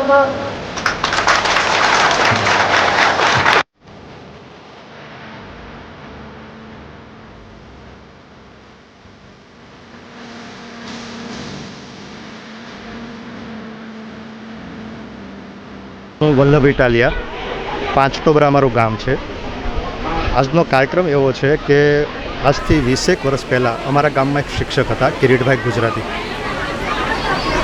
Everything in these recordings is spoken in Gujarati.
હું વલ્લભ ઇટાલિયા, 5 ટોબરા અમારું ગામ છે. આજનો કાર્યક્રમ એવો છે કે આજથી 20 વર્ષ પહેલાં અમારા ગામમાં એક શિક્ષક હતા, કિરીટભાઈ ગુજરાતી.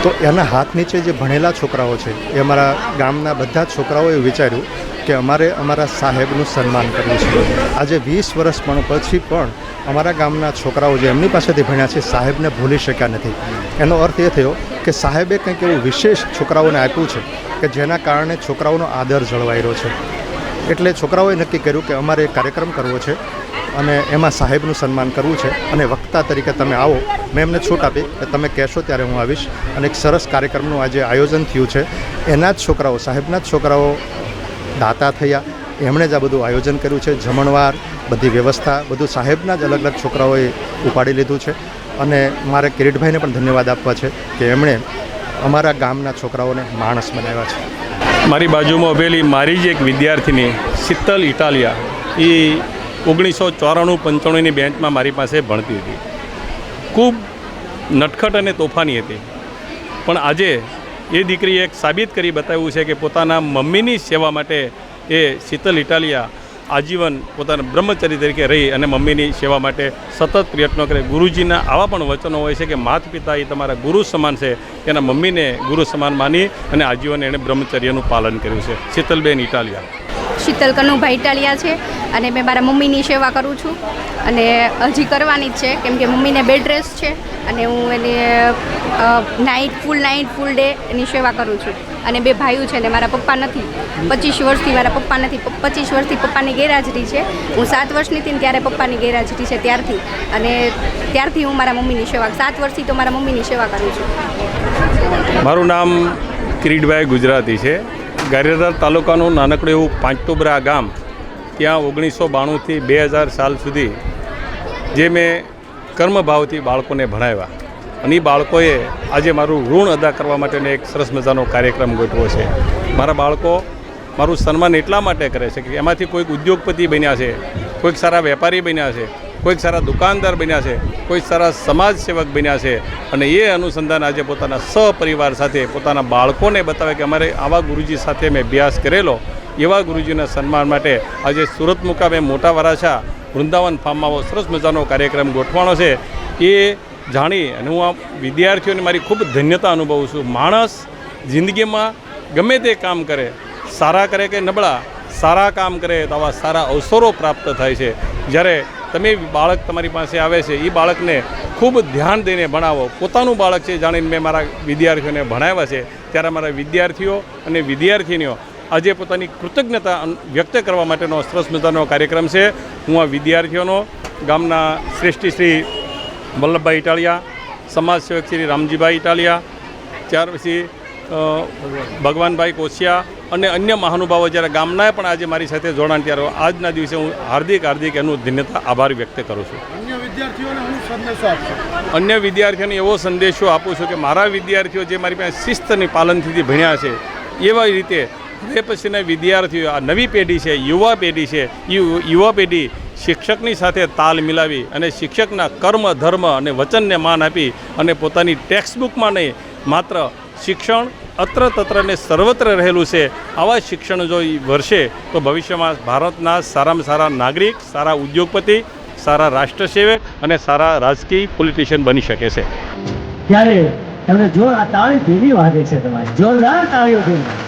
તો એના હાથ નીચે જે ભણેલા છોકરાઓ છે એ અમારા ગામના બધા જ છોકરાઓએ વિચાર્યું કે અમારે અમારા સાહેબનું સન્માન કરવું છે. આજે 20 વર્ષ પછી પણ અમારા ગામના છોકરાઓ જે એમની પાસેથી ભણ્યા છે સાહેબને ભૂલી શક્યા નથી. એનો અર્થ એ થયો કે સાહેબે કંઈક એવું વિશેષ છોકરાઓને આપ્યું છે કે જેના કારણે છોકરાઓનો આદર જળવાઈ રહ્યો છે. એટલે છોકરાઓએ નક્કી કર્યું કે અમારે એક કાર્યક્રમ કરવો છે અને એમાં સાહેબનું સન્માન કરવું છે અને વક્તા તરીકે તમે આવો. મેં એમને છૂટ આપી કે તમે કહેશો ત્યારે હું આવીશ. અને એક સરસ કાર્યક્રમનું આજે આયોજન થયું છે. એના જ છોકરાઓ, સાહેબના જ છોકરાઓ દાતા થયા, એમણે જ આ બધું આયોજન કર્યું છે. જમણવાર, બધી વ્યવસ્થા, બધું સાહેબના જ અલગ અલગ છોકરાઓએ ઉપાડી લીધું છે. અને મારે કિરીટભાઈને પણ ધન્યવાદ આપવા છે કે એમણે અમારા ગામના છોકરાઓને માણસ બનાવ્યા છે. મારી બાજુમાં ઊભેલી મારી જ એક વિદ્યાર્થીની શીતલ ઇટાલિયા, એ 1994-95ની બેન્ચમાં મારી પાસે ભણતી હતી. ખૂબ નટખટ અને તોફાની હતી. પણ આજે એ દીકરીએ એક સાબિત કરી બતાવ્યું છે કે પોતાના મમ્મીની સેવા માટે એ શીતલ ઇટાલિયા આજીવન પોતાના બ્રહ્મચરી તરીકે રહી અને મમ્મીની સેવા માટે સતત પ્રયત્નો કરે. ગુરુજીના આવા પણ વચનો હોય છે કે માતા પિતા એ તમારા ગુરુ સમાન છે. એના મમ્મીને ગુરુ સમાન માની અને આજીવન એણે બ્રહ્મચર્યનું પાલન કર્યું છે. શીતલબેન ઇટાલિયા. શીતલ કનુભાઈ ઇટાલિયા છે અને મેં મારા મમ્મીની સેવા કરું છું અને હજી કરવાની જ છે, કેમ કે મમ્મીને બેડ રેસ્ટ છે અને હું એને ફૂલ ડે એની સેવા કરું છું. અને 2 ભાઈઓ છે ને મારા પપ્પા નથી. 25 વર્ષથી મારા પપ્પા નથી. 25 વર્ષથી પપ્પાની ગેરહાજરી છે. હું 7 વર્ષની હતી ને ત્યારે પપ્પાની ગેરહાજરી છે ત્યારથી. અને ત્યારથી હું મારા મમ્મીની સેવા 7 વર્ષથી તો મારા મમ્મીની સેવા કરું છું. મારું નામ કિરીટભાઈ ગુજરાતી છે. ગારિયાધાર તાલુકાનું નાનકડું એવું 5 ટોબરા ગામ, ત્યાં 1992થી 2000 સાલ સુધી જે મેં કર્મભાવથી બાળકોને ભણાવ્યા અને એ બાળકોએ આજે મારું ઋણ અદા કરવા માટેનો એક સરસ મજાનો કાર્યક્રમ ગોઠવ્યો છે. મારા બાળકો મારું સન્માન એટલા માટે કરે છે કે એમાંથી કોઈક ઉદ્યોગપતિ બન્યા છે, કોઈક સારા વેપારી બન્યા છે, કોઈક સારા દુકાનદાર બન્યા છે, કોઈ સારા સમાજ સેવક બન્યા છે. અને એ અનુસંધાન આજે પોતાના સહપરિવાર સાથે પોતાના બાળકોને બતાવે કે અમારે આવા ગુરુજી સાથે મેં અભ્યાસ કરેલો. એવા ગુરુજીના સન્માન માટે આજે સુરત મુકામે મોટા વરાછા વૃંદાવન ફાર્મમાં સરસ મજાનો કાર્યક્રમ ગોઠવાનો છે. એ જાણી અને હું આ વિદ્યાર્થીઓને મારી ખૂબ ધન્યતા અનુભવું છું. માણસ જિંદગીમાં ગમે તે કામ કરે, સારા કરે કે નબળા, સારા કામ કરે તો આવા સારા અવસરો પ્રાપ્ત થાય છે. જ્યારે તમે બાળક તમારી પાસે આવે છે, એ બાળકને ખૂબ ધ્યાન દઈને ભણાવો. પોતાનું બાળક છે જાણીને મેં મારા વિદ્યાર્થીઓને ભણાવ્યા છે. ત્યારે મારા વિદ્યાર્થીઓ અને વિદ્યાર્થીનીઓ આજે પોતાની કૃતજ્ઞતા વ્યક્ત કરવા માટેનો સરસ મજાનો કાર્યક્રમ છે. હું આ વિદ્યાર્થીઓનો ગામના શ્રેષ્ઠી શ્રી વલ્લભભાઈ ઇટાલિયા, સમાજ સેવક શ્રી રામજીભાઈ ઇટાલિયા, ત્યાર પછી ભગવાનભાઈ કોશિયા અને અન્ય મહાનુભાવો જ્યારે ગામના પણ આજે મારી સાથે જોડાણ, ત્યારે આજના દિવસે હું હાર્દિક એનું ધન્યતા આભાર વ્યક્ત કરું છું. અન્ય વિદ્યાર્થીઓને એવો સંદેશો આપું છું કે મારા વિદ્યાર્થીઓ જે મારી પાસે શિસ્તની પાલનથી ભણ્યા છે, એવા રીતે હવે પછીના વિદ્યાર્થીઓ, આ નવી પેઢી છે, યુવા પેઢી છે, યુવા પેઢી શિક્ષકની સાથે તાલ મિલાવી અને શિક્ષકના કર્મ, ધર્મ અને વચનને માન આપી અને પોતાની ટેક્સ્ટબુકમાં નહીં, માત્ર શિક્ષણ અત્ર તત્ર ને સર્વત્ર રહેલું છે. આવા શિક્ષણ જો વર્ષે તો ભવિષ્યમાં ભારતના સારામાં સારા નાગરિક, સારા ઉદ્યોગપતિ, સારા રાષ્ટ્રસેવક અને સારા રાજકીય પોલિટિશિયન બની શકે છે. ત્યારે તમે જો આ તાળી ભેગી વાગે છે, તમારી જોરદાર તાળીઓ ભેગી.